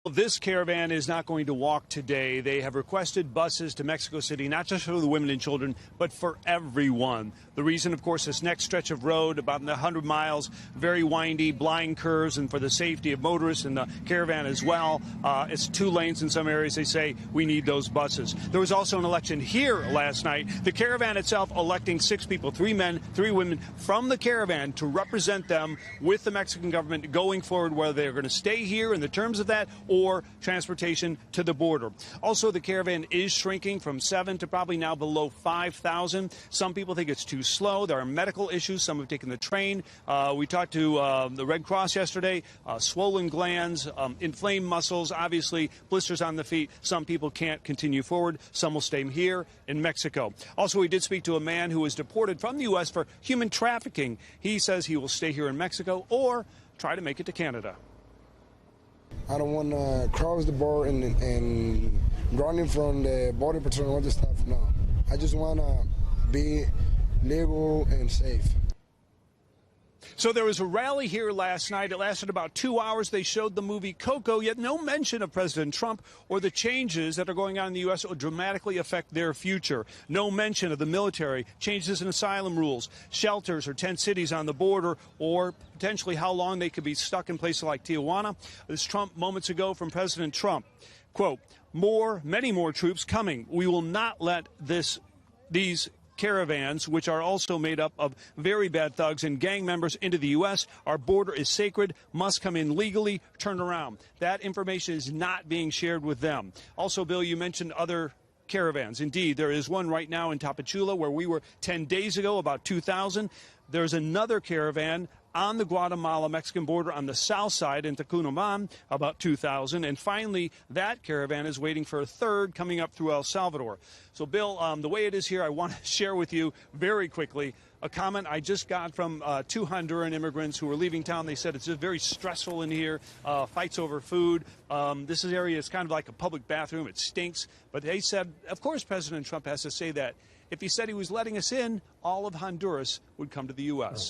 This caravan is not going to walk today. They have requested buses to Mexico City, not just for the women and children, but for everyone. The reason, of course, this next stretch of road, about 100 miles, very windy, blind curves, and for the safety of motorists and the caravan as well. It's 2 lanes in some areas. They say we need those buses. There was also an election here last night. The caravan itself electing 6 people, 3 men, 3 women from the caravan to represent them with the Mexican government going forward, whether they're going to stay here in the terms of that or transportation to the border. Also, the caravan is shrinking from 7 to probably now below 5,000. Some people think it's too slow. There are medical issues. Some have taken the train. We talked to the Red Cross yesterday. Swollen glands, inflamed muscles, obviously blisters on the feet. Some people can't continue forward. Some will stay here in Mexico. Also, we did speak to a man who was deported from the U.S. for human trafficking. He says he will stay here in Mexico or try to make it to Canada. I don't want to cross the border and running from the border patrol and all this stuff. No, I just want to be legal and safe. So there was a rally here last night. It lasted about 2 hours. They showed the movie Coco, yet no mention of President Trump or the changes that are going on in the U.S. that will dramatically affect their future. No mention of the military, changes in asylum rules, shelters or tent cities on the border, or potentially how long they could be stuck in places like Tijuana. This Trump moments ago from President Trump, quote, many more troops coming. We will not let these caravans, which are also made up of very bad thugs and gang members, into the U.S. Our border is sacred, must come in legally, turn around. That information is not being shared with them. Also, Bill, you mentioned other caravans. Indeed, there is one right now in Tapachula where we were 10 days ago, about 2,000. There's another caravan on the Guatemala-Mexican border on the south side in Tecunamán, about 2,000. And finally, that caravan is waiting for a third coming up through El Salvador. So, Bill, the way it is here, I want to share with you very quickly a comment I just got from 2 Honduran immigrants who were leaving town. They said it's just very stressful in here, fights over food. This area is kind of like a public bathroom. It stinks. But they said, of course, President Trump has to say that. If he said he was letting us in, all of Honduras would come to the U.S.